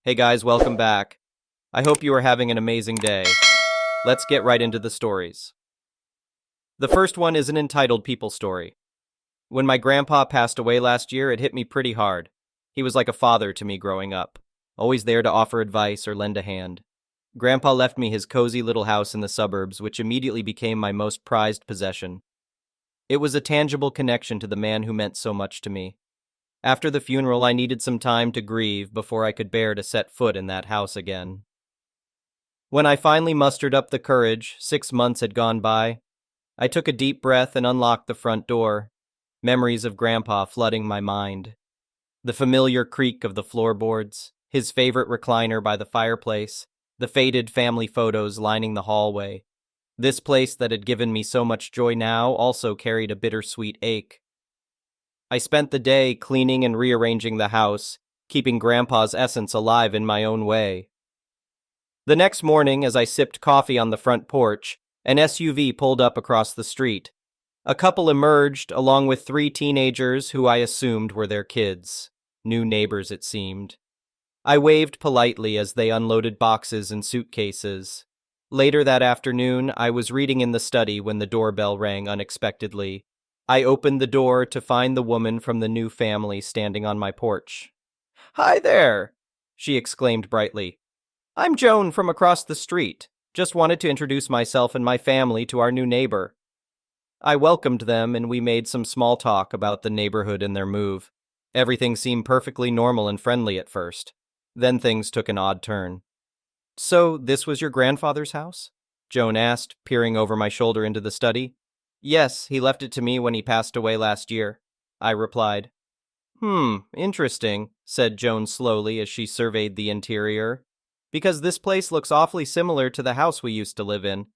Hey guys, welcome back. I hope you are having an amazing day. Let's get right into the stories. The first one is an entitled people story. When my grandpa passed away last year, it hit me pretty hard. He was like a father to me growing up, always there to offer advice or lend a hand. Grandpa left me his cozy little house in the suburbs, which immediately became my most prized possession. It was a tangible connection to the man who meant so much to me. After the funeral, I needed some time to grieve before I could bear to set foot in that house again. When I finally mustered up the courage, 6 months had gone by. I took a deep breath and unlocked the front door, memories of Grandpa flooding my mind. The familiar creak of the floorboards, his favorite recliner by the fireplace, the faded family photos lining the hallway. This place that had given me so much joy now also carried a bittersweet ache. I spent the day cleaning and rearranging the house, keeping Grandpa's essence alive in my own way. The next morning, as I sipped coffee on the front porch, an SUV pulled up across the street. A couple emerged, along with 3 teenagers who I assumed were their kids. New neighbors, it seemed. I waved politely as they unloaded boxes and suitcases. Later that afternoon, I was reading in the study when the doorbell rang unexpectedly. I opened the door to find the woman from the new family standing on my porch. "Hi there!" she exclaimed brightly. "I'm Joan from across the street. Just wanted to introduce myself and my family to our new neighbor." I welcomed them and we made some small talk about the neighborhood and their move. Everything seemed perfectly normal and friendly at first. Then things took an odd turn. "So, this was your grandfather's house?" Joan asked, peering over my shoulder into the study. "Yes, he left it to me when he passed away last year," I replied. Interesting," said Joan slowly as she surveyed the interior. "Because this place looks awfully similar to the house we used to live in."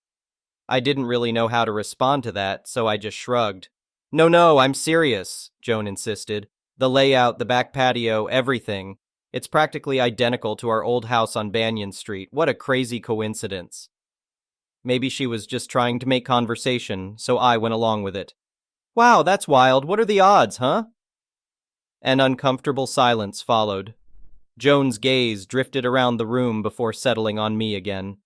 I didn't really know how to respond to that, so I just shrugged. No, I'm serious," Joan insisted. "The layout, the back patio, everything. It's practically identical to our old house on Banyan Street. What a crazy coincidence." Maybe she was just trying to make conversation, so I went along with it. "Wow, that's wild. What are the odds, huh?" An uncomfortable silence followed. Joan's gaze drifted around the room before settling on me again.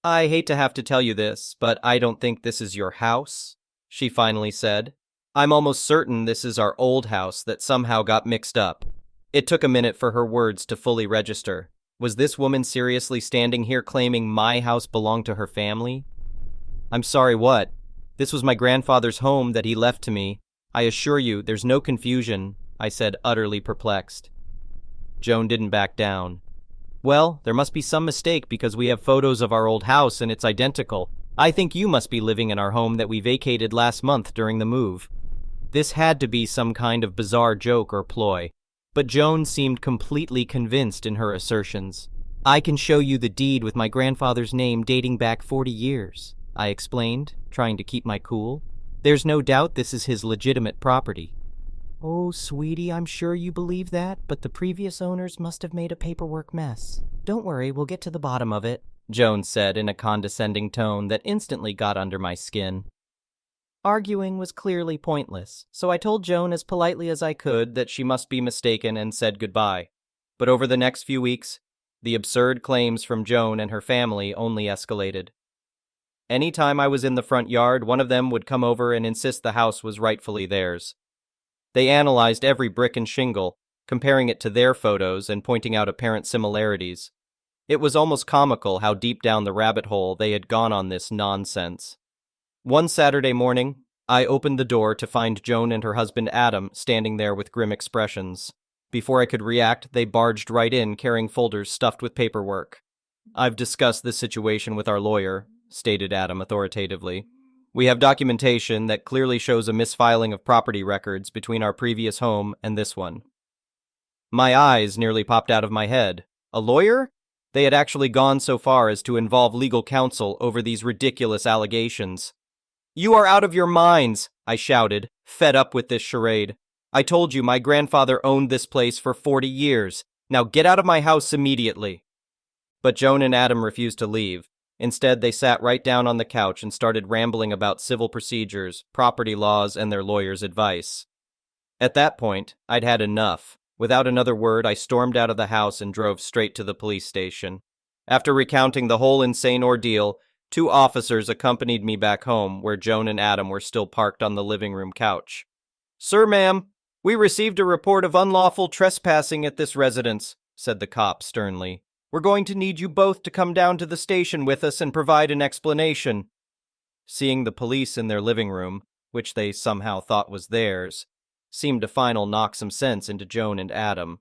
"I hate to have to tell you this, but I don't think this is your house," she finally said. "I'm almost certain this is our old house that somehow got mixed up." It took a minute for her words to fully register. Was this woman seriously standing here claiming my house belonged to her family? "I'm sorry, what? This was my grandfather's home that he left to me. I assure you, there's no confusion," I said, utterly perplexed. Joan didn't back down. "Well, there must be some mistake because we have photos of our old house and it's identical. I think you must be living in our home that we vacated last month during the move." This had to be some kind of bizarre joke or ploy, but Joan seemed completely convinced in her assertions. "I can show you the deed with my grandfather's name dating back 40 years, I explained, trying to keep my cool. "There's no doubt this is his legitimate property." "Oh, sweetie, I'm sure you believe that, but the previous owners must have made a paperwork mess. Don't worry, we'll get to the bottom of it," Joan said in a condescending tone that instantly got under my skin. Arguing was clearly pointless, so I told Joan as politely as I could that she must be mistaken and said goodbye. But over the next few weeks, the absurd claims from Joan and her family only escalated. Any time I was in the front yard, one of them would come over and insist the house was rightfully theirs. They analyzed every brick and shingle, comparing it to their photos and pointing out apparent similarities. It was almost comical how deep down the rabbit hole they had gone on this nonsense. One Saturday morning, I opened the door to find Joan and her husband Adam standing there with grim expressions. Before I could react, they barged right in carrying folders stuffed with paperwork. "I've discussed this situation with our lawyer," stated Adam authoritatively. "We have documentation that clearly shows a misfiling of property records between our previous home and this one." My eyes nearly popped out of my head. A lawyer? They had actually gone so far as to involve legal counsel over these ridiculous allegations. "You are out of your minds," I shouted, fed up with this charade. "I told you my grandfather owned this place for 40 years. Now get out of my house immediately." But Joan and Adam refused to leave. Instead, they sat right down on the couch and started rambling about civil procedures, property laws, and their lawyer's advice. At that point, I'd had enough. Without another word, I stormed out of the house and drove straight to the police station. After recounting the whole insane ordeal, 2 officers accompanied me back home, where Joan and Adam were still parked on the living room couch. "Sir, ma'am, we received a report of unlawful trespassing at this residence," said the cop sternly. "We're going to need you both to come down to the station with us and provide an explanation." Seeing the police in their living room, which they somehow thought was theirs, seemed to finally knock some sense into Joan and Adam.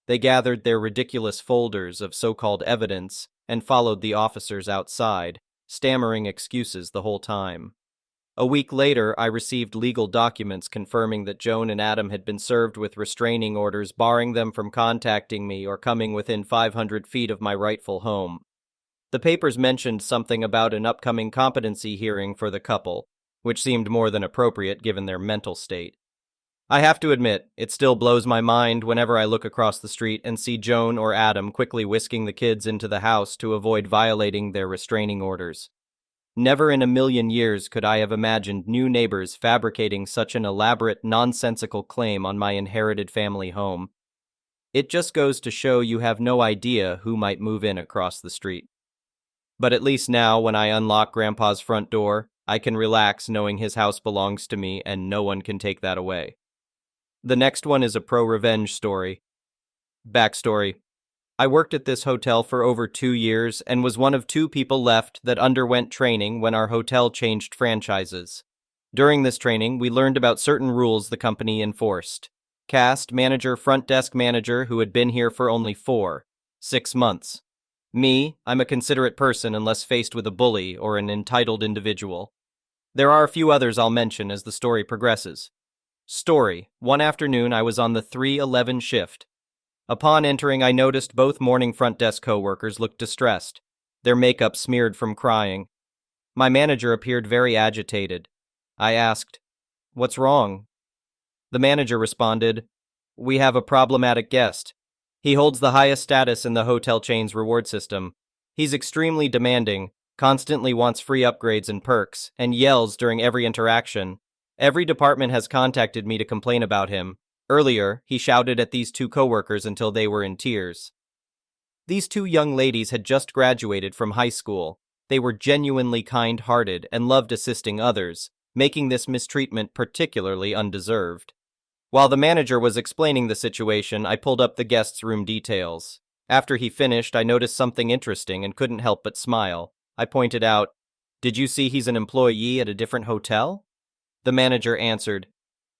They gathered their ridiculous folders of so-called evidence and followed the officers outside, stammering excuses the whole time. A week later, I received legal documents confirming that Joan and Adam had been served with restraining orders barring them from contacting me or coming within 500 feet of my rightful home. The papers mentioned something about an upcoming competency hearing for the couple, which seemed more than appropriate given their mental state. I have to admit, it still blows my mind whenever I look across the street and see Joan or Adam quickly whisking the kids into the house to avoid violating their restraining orders. Never in a million years could I have imagined new neighbors fabricating such an elaborate, nonsensical claim on my inherited family home. It just goes to show you have no idea who might move in across the street. But at least now, when I unlock Grandpa's front door, I can relax knowing his house belongs to me and no one can take that away. The next one is a pro-revenge story. Backstory. I worked at this hotel for over 2 years and was one of 2 people left that underwent training when our hotel changed franchises. During this training, we learned about certain rules the company enforced. Cast, manager, front desk manager who had been here for only 6 months. Me, I'm a considerate person unless faced with a bully or an entitled individual. There are a few others I'll mention as the story progresses. Story. One afternoon, I was on the 3:11 shift. Upon entering, I noticed both morning front desk coworkers looked distressed, their makeup smeared from crying. My manager appeared very agitated. I asked, "What's wrong?" The manager responded, "We have a problematic guest. He holds the highest status in the hotel chain's reward system. He's extremely demanding, constantly wants free upgrades and perks, and yells during every interaction. Every department has contacted me to complain about him. Earlier, he shouted at these 2 coworkers until they were in tears." These 2 young ladies had just graduated from high school. They were genuinely kind-hearted and loved assisting others, making this mistreatment particularly undeserved. While the manager was explaining the situation, I pulled up the guest's room details. After he finished, I noticed something interesting and couldn't help but smile. I pointed out, "Did you see he's an employee at a different hotel?" The manager answered,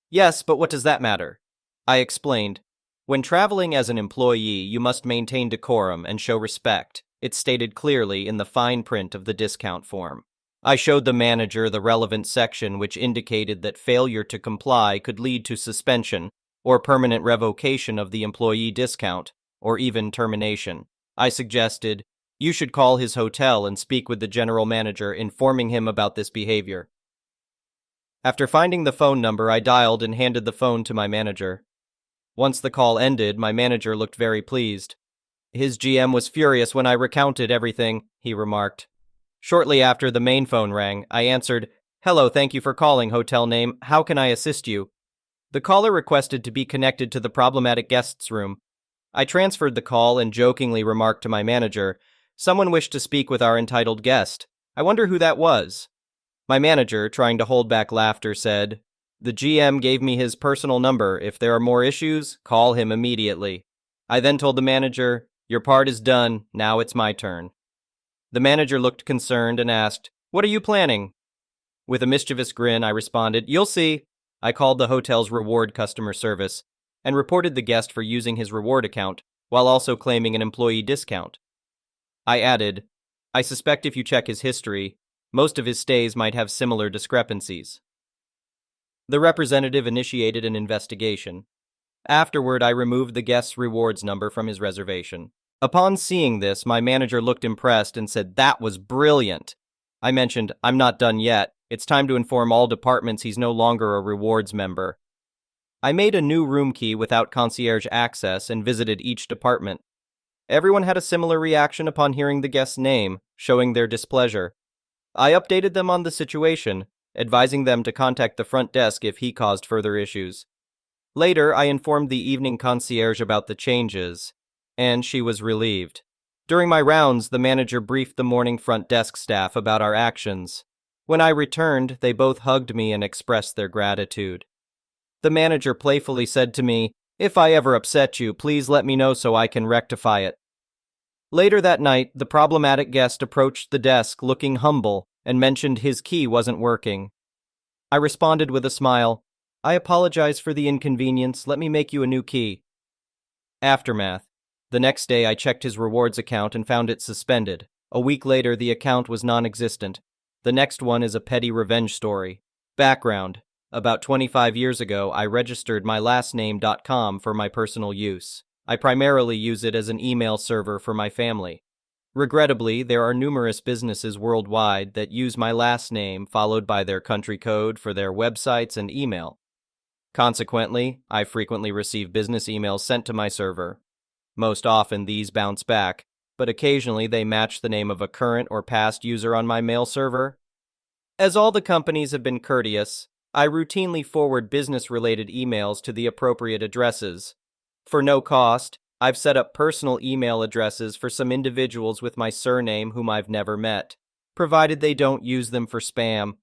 "Yes, but what does that matter?" I explained, "When traveling as an employee, you must maintain decorum and show respect. It's stated clearly in the fine print of the discount form." I showed the manager the relevant section which indicated that failure to comply could lead to suspension or permanent revocation of the employee discount, or even termination. I suggested, "You should call his hotel and speak with the general manager, informing him about this behavior." After finding the phone number, I dialed and handed the phone to my manager. Once the call ended, my manager looked very pleased. "His GM was furious when I recounted everything," he remarked. Shortly after the main phone rang, I answered, "Hello, thank you for calling, hotel name. How can I assist you?" The caller requested to be connected to the problematic guest's room. I transferred the call and jokingly remarked to my manager, "Someone wished to speak with our entitled guest. I wonder who that was." My manager, trying to hold back laughter, said, "The GM gave me his personal number. If there are more issues, call him immediately." I then told the manager, "Your part is done. Now it's my turn." The manager looked concerned and asked, "What are you planning?" With a mischievous grin, I responded, "You'll see." I called the hotel's reward customer service and reported the guest for using his reward account while also claiming an employee discount. I added, "I suspect if you check his history, most of his stays might have similar discrepancies." The representative initiated an investigation. Afterward, I removed the guest's rewards number from his reservation. Upon seeing this, my manager looked impressed and said, "That was brilliant." I mentioned, "I'm not done yet. It's time to inform all departments he's no longer a rewards member." I made a new room key without concierge access and visited each department. Everyone had a similar reaction upon hearing the guest's name, showing their displeasure. I updated them on the situation, advising them to contact the front desk if he caused further issues. Later, I informed the evening concierge about the changes, and she was relieved. During my rounds, the manager briefed the morning front desk staff about our actions. When I returned, they both hugged me and expressed their gratitude. The manager playfully said to me, "If I ever upset you, please let me know so I can rectify it." Later that night, the problematic guest approached the desk looking humble and mentioned his key wasn't working. I responded with a smile, "I apologize for the inconvenience. Let me make you a new key." Aftermath. The next day, I checked his rewards account and found it suspended. A week later, the account was non-existent. The next one is a petty revenge story. Background. About 25 years ago, I registered my lastname.com for my personal use. I primarily use it as an email server for my family. Regrettably, there are numerous businesses worldwide that use my last name followed by their country code for their websites and email. Consequently, I frequently receive business emails sent to my server. Most often, these bounce back, but occasionally they match the name of a current or past user on my mail server. As all the companies have been courteous, I routinely forward business-related emails to the appropriate addresses. For no cost, I've set up personal email addresses for some individuals with my surname whom I've never met, provided they don't use them for spam.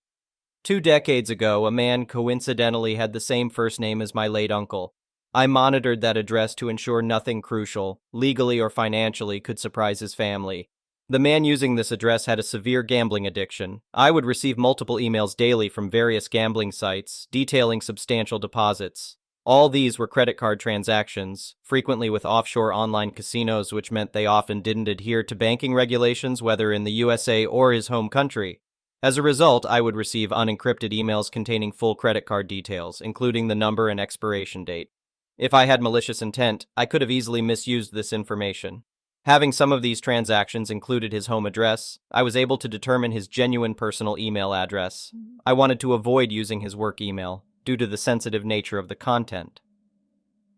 2 decades ago, a man coincidentally had the same first name as my late uncle. I monitored that address to ensure nothing crucial, legally or financially, could surprise his family. The man using this address had a severe gambling addiction. I would receive multiple emails daily from various gambling sites, detailing substantial deposits. All these were credit card transactions, frequently with offshore online casinos, which meant they often didn't adhere to banking regulations, whether in the USA or his home country. As a result, I would receive unencrypted emails containing full credit card details, including the number and expiration date. If I had malicious intent, I could have easily misused this information. Having some of these transactions included his home address, I was able to determine his genuine personal email address. I wanted to avoid using his work email, due to the sensitive nature of the content.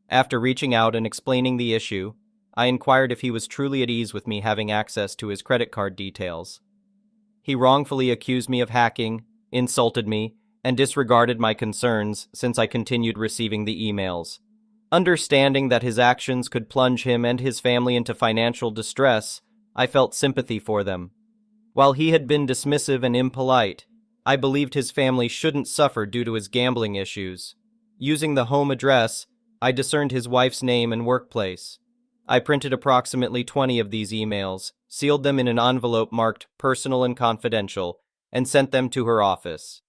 After reaching out and explaining the issue, I inquired if he was truly at ease with me having access to his credit card details. He wrongfully accused me of hacking, insulted me, and disregarded my concerns since I continued receiving the emails. Understanding that his actions could plunge him and his family into financial distress, I felt sympathy for them. While he had been dismissive and impolite, I believed his family shouldn't suffer due to his gambling issues. Using the home address, I discerned his wife's name and workplace. I printed approximately 20 of these emails, sealed them in an envelope marked personal and confidential, and sent them to her office.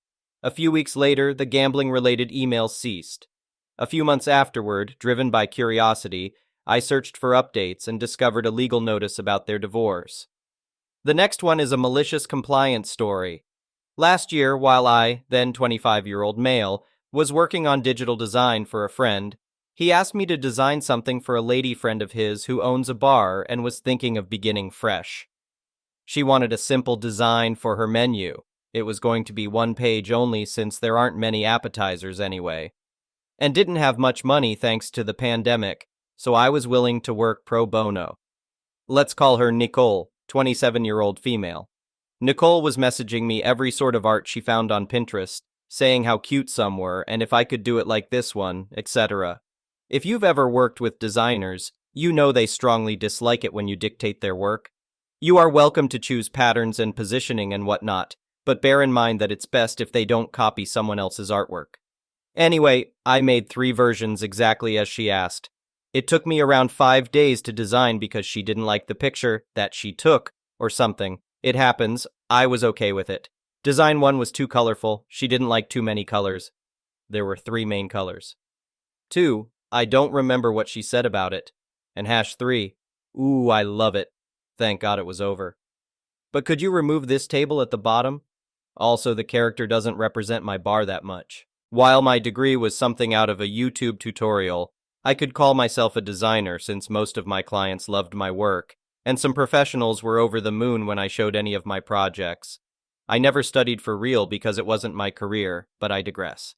A few weeks later, the gambling-related emails ceased. A few months afterward, driven by curiosity, I searched for updates and discovered a legal notice about their divorce. The next one is a malicious compliance story. Last year, while I, then 25-year-old male, was working on digital design for a friend, he asked me to design something for a lady friend of his who owns a bar and was thinking of beginning fresh. She wanted a simple design for her menu. It was going to be one page only since there aren't many appetizers anyway. And didn't have much money thanks to the pandemic, so I was willing to work pro bono. Let's call her Nicole, 27-year-old female. Nicole was messaging me every sort of art she found on Pinterest, saying how cute some were and if I could do it like this one, etc. If you've ever worked with designers, you know they strongly dislike it when you dictate their work. You are welcome to choose patterns and positioning and whatnot, but bear in mind that it's best if they don't copy someone else's artwork. Anyway, I made 3 versions exactly as she asked. It took me around 5 days to design because she didn't like the picture that she took, or something. It happens, I was okay with it. Design 1 was too colorful, she didn't like too many colors. There were 3 main colors. 2, I don't remember what she said about it. And #3, ooh, I love it. Thank God it was over. But could you remove this table at the bottom? Also, the character doesn't represent my bar that much. While my degree was something out of a YouTube tutorial, I could call myself a designer since most of my clients loved my work, and some professionals were over the moon when I showed any of my projects. I never studied for real because it wasn't my career, but I digress.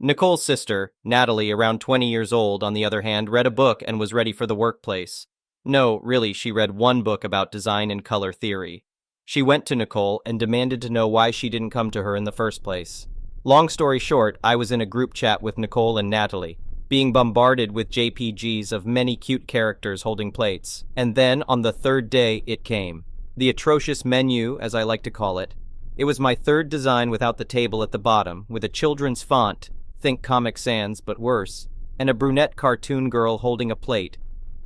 Nicole's sister, Natalie, around 20 years old, on the other hand, read a book and was ready for the workplace. No, really, she read 1 book about design and color theory. She went to Nicole and demanded to know why she didn't come to her in the first place. Long story short, I was in a group chat with Nicole and Natalie. being bombarded with JPGs of many cute characters holding plates. And then, on the third day, it came. The atrocious menu, as I like to call it. It was my third design without the table at the bottom, with a children's font, think Comic Sans, but worse, and a brunette cartoon girl holding a plate.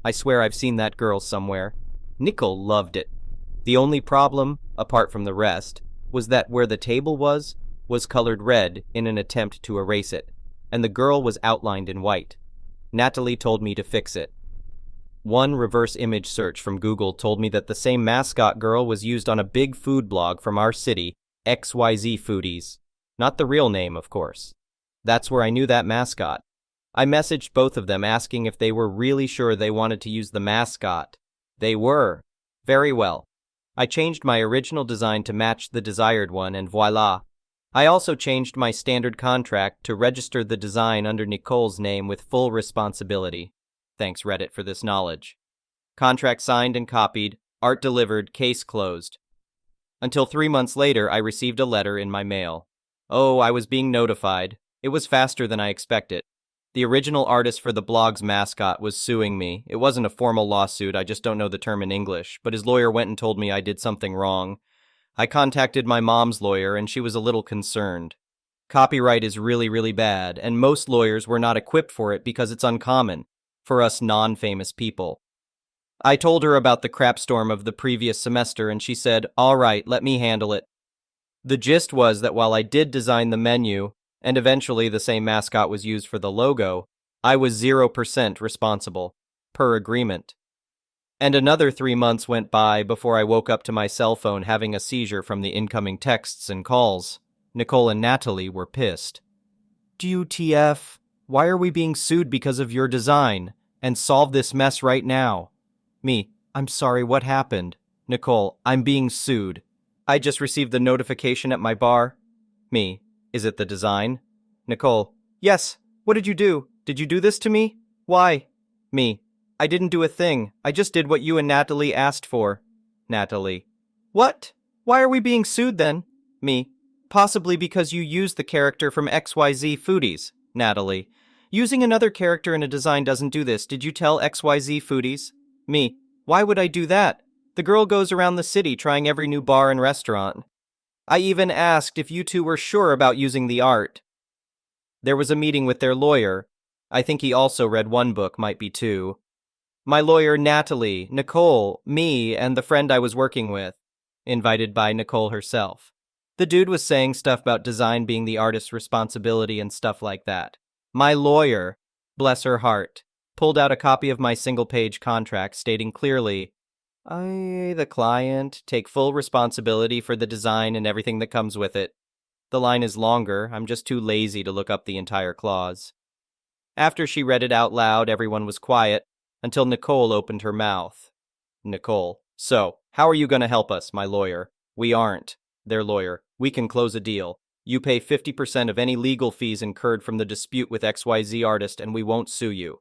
I swear I've seen that girl somewhere. Nicole loved it. The only problem, apart from the rest, was that where the table was colored red in an attempt to erase it, and the girl was outlined in white. Natalie told me to fix it. One reverse image search from Google told me that the same mascot girl was used on a big food blog from our city, XYZ Foodies. Not the real name, of course. That's where I knew that mascot. I messaged both of them asking if they were really sure they wanted to use the mascot. They were. Very well. I changed my original design to match the desired one, and voila. I also changed my standard contract to register the design under Nicole's name with full responsibility. Thanks Reddit for this knowledge. Contract signed and copied, art delivered, case closed. Until 3 months later, I received a letter in my mail. Oh, I was being notified. It was faster than I expected. The original artist for the blog's mascot was suing me. It wasn't a formal lawsuit, I just don't know the term in English, but his lawyer went and told me I did something wrong. I contacted my mom's lawyer, and she was a little concerned. Copyright is really, really bad, and most lawyers were not equipped for it because it's uncommon for us non-famous people. I told her about the crapstorm of the previous semester, and she said, "All right, let me handle it." The gist was that while I did design the menu, and eventually the same mascot was used for the logo, I was 0% responsible, per agreement. And another 3 months went by before I woke up to my cell phone having a seizure from the incoming texts and calls. Nicole and Natalie were pissed. WTF? Why are we being sued because of your design? And solve this mess right now. Me, I'm sorry, what happened? Nicole, I'm being sued. I just received the notification at my bar. Me, is it the design? Nicole, yes. What did you do? Did you do this to me? Why? Me, I didn't do a thing. I just did what you and Natalie asked for. Natalie, what? Why are we being sued then? Me, possibly because you used the character from XYZ Foodies. Natalie, using another character in a design doesn't do this. Did you tell XYZ Foodies? Me, why would I do that? The girl goes around the city trying every new bar and restaurant. I even asked if you two were sure about using the art. There was a meeting with their lawyer. I think he also read one book, might be two. My lawyer, Natalie, Nicole, me, and the friend I was working with. Invited by Nicole herself. The dude was saying stuff about design being the artist's responsibility and stuff like that. My lawyer, bless her heart, pulled out a copy of my single-page contract stating clearly, I, the client, take full responsibility for the design and everything that comes with it. The line is longer, I'm just too lazy to look up the entire clause. After she read it out loud, everyone was quiet, until Nicole opened her mouth. Nicole, so, how are you going to help us, my lawyer? We aren't. Their lawyer, we can close a deal. You pay 50% of any legal fees incurred from the dispute with XYZ artist and we won't sue you.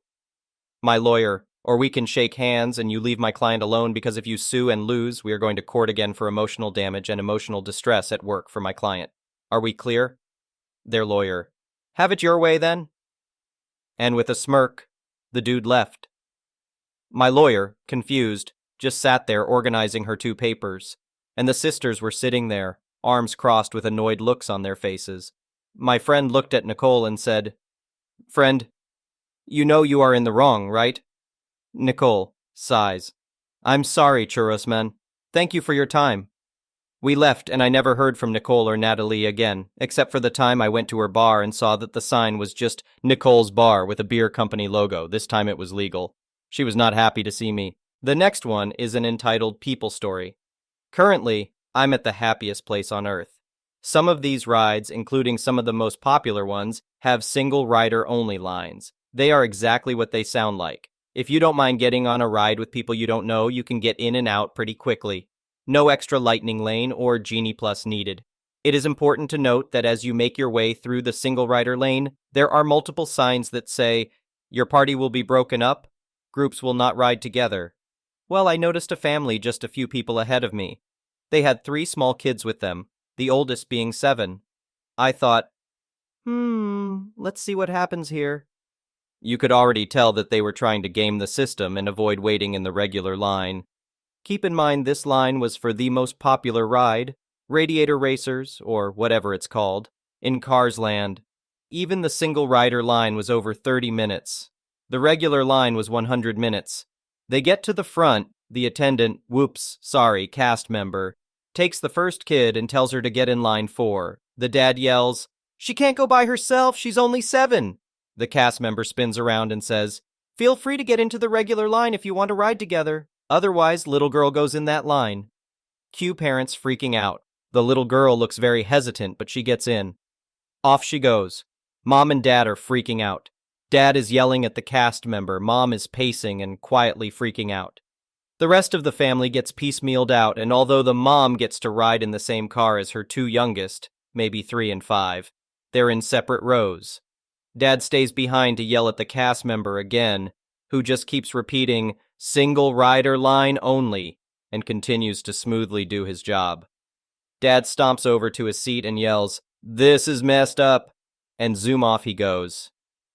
My lawyer, or we can shake hands and you leave my client alone because if you sue and lose, we are going to court again for emotional damage and emotional distress at work for my client. Are we clear? Their lawyer, have it your way then? And with a smirk, the dude left. My lawyer, confused, just sat there organizing her two papers, and the sisters were sitting there, arms crossed with annoyed looks on their faces. My friend looked at Nicole and said, Friend, you know you are in the wrong, right? Nicole sighs. I'm sorry, Churros Man. Thank you for your time. We left, and I never heard from Nicole or Natalie again, except for the time I went to her bar and saw that the sign was just Nicole's Bar with a beer company logo. This time it was legal. She was not happy to see me. The next one is an entitled People Story. Currently, I'm at the happiest place on earth. Some of these rides, including some of the most popular ones, have single rider only lines. They are exactly what they sound like. If you don't mind getting on a ride with people you don't know, you can get in and out pretty quickly. No extra lightning lane or Genie Plus needed. It is important to note that as you make your way through the single rider lane, there are multiple signs that say, your party will be broken up, groups will not ride together. Well, I noticed a family just a few people ahead of me. They had 3 small kids with them, the oldest being 7. I thought, let's see what happens here. You could already tell that they were trying to game the system and avoid waiting in the regular line. Keep in mind this line was for the most popular ride, Radiator Racers, or whatever it's called, in Cars Land. Even the single rider line was over 30 minutes. The regular line was 100 minutes. They get to the front, the attendant, whoops, sorry, cast member, takes the first kid and tells her to get in line 4. The dad yells, "She can't go by herself, she's only 7. The cast member spins around and says, "Feel free to get into the regular line if you want to ride together. Otherwise, little girl goes in that line." Cue parents freaking out. The little girl looks very hesitant, but she gets in. Off she goes. Mom and dad are freaking out. Dad is yelling at the cast member. Mom is pacing and quietly freaking out. The rest of the family gets piecemealed out, and although the mom gets to ride in the same car as her 2 youngest, maybe 3 and 5, they're in separate rows. Dad stays behind to yell at the cast member again, who just keeps repeating, "Single rider line only," and continues to smoothly do his job. Dad stomps over to his seat and yells, "This is messed up," and zoom off he goes.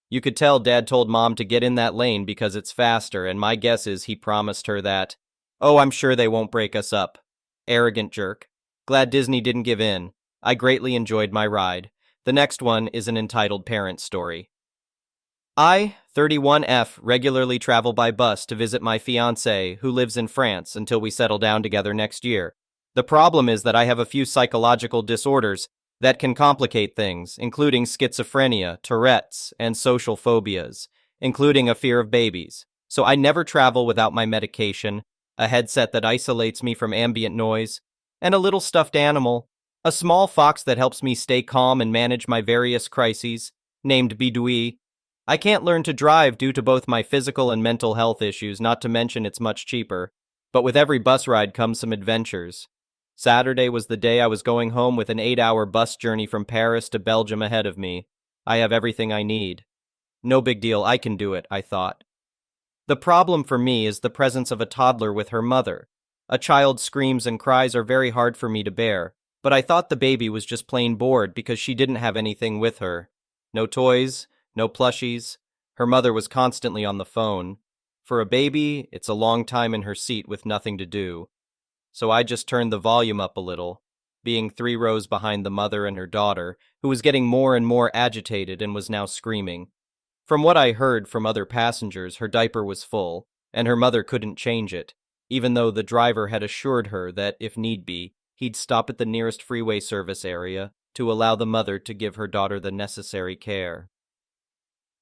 You could tell Dad told Mom to get in that lane because it's faster, and my guess is he promised her that. "Oh, I'm sure they won't break us up." Arrogant jerk. Glad Disney didn't give in. I greatly enjoyed my ride. The next one is an entitled parent story. I, 31F, regularly travel by bus to visit my fiancée, who lives in France, until we settle down together next year. The problem is that I have a few psychological disorders that can complicate things, including schizophrenia, Tourette's, and social phobias, including a fear of babies. So I never travel without my medication, a headset that isolates me from ambient noise, and a little stuffed animal, a small fox that helps me stay calm and manage my various crises, named Bidouille. I can't learn to drive due to both my physical and mental health issues, not to mention it's much cheaper. But with every bus ride comes some adventures. Saturday was the day I was going home with an 8-hour bus journey from Paris to Belgium ahead of me. I have everything I need. No big deal, I can do it, I thought. The problem for me is the presence of a toddler with her mother. A child's screams and cries are very hard for me to bear, but I thought the baby was just plain bored because she didn't have anything with her. No toys, no plushies. Her mother was constantly on the phone. For a baby, it's a long time in her seat with nothing to do. So I just turned the volume up a little, being 3 rows behind the mother and her daughter, who was getting more and more agitated and was now screaming. From what I heard from other passengers, her diaper was full, and her mother couldn't change it, even though the driver had assured her that, if need be, he'd stop at the nearest freeway service area to allow the mother to give her daughter the necessary care.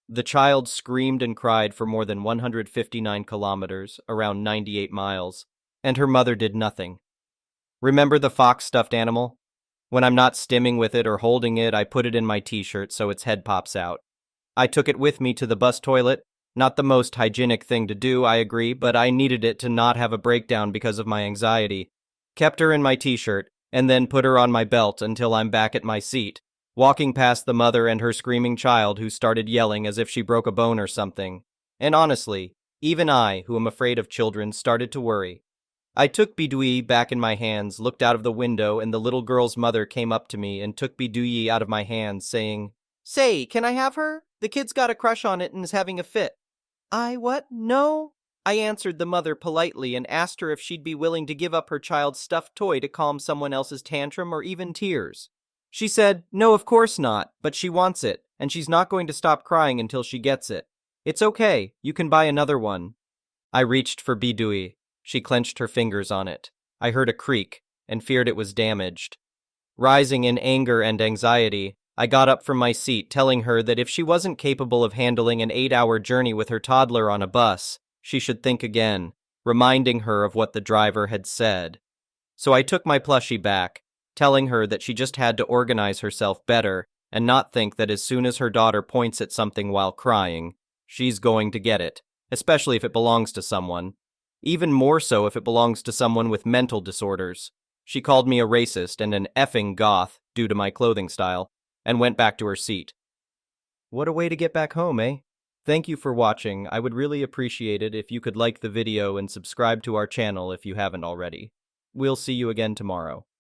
The child screamed and cried for more than 159 kilometers, around 98 miles, and her mother did nothing. Remember the fox stuffed animal? When I'm not stimming with it or holding it, I put it in my t-shirt so its head pops out. I took it with me to the bus toilet. Not the most hygienic thing to do, I agree, but I needed it to not have a breakdown because of my anxiety. Kept her in my t-shirt, and then put her on my belt until I'm back at my seat, walking past the mother and her screaming child who started yelling as if she broke a bone or something. And honestly, even I, who am afraid of children, started to worry. I took Bidouille back in my hands, looked out of the window, and the little girl's mother came up to me and took Bidouille out of my hands, saying, "Say, can I have her? The kid's got a crush on it and is having a fit." What? No? I answered the mother politely and asked her if she'd be willing to give up her child's stuffed toy to calm someone else's tantrum or even tears. She said, "No, of course not, but she wants it, and she's not going to stop crying until she gets it. It's okay, you can buy another one." I reached for Bidouille. She clenched her fingers on it. I heard a creak and feared it was damaged. Rising in anger and anxiety, I got up from my seat, telling her that if she wasn't capable of handling an 8-hour journey with her toddler on a bus, she should think again, reminding her of what the driver had said. So I took my plushie back, telling her that she just had to organize herself better and not think that as soon as her daughter points at something while crying, she's going to get it, especially if it belongs to someone. Even more so if it belongs to someone with mental disorders. She called me a racist and an effing goth due to my clothing style, and went back to her seat. What a way to get back home, eh? Thank you for watching. I would really appreciate it if you could like the video and subscribe to our channel if you haven't already. We'll see you again tomorrow.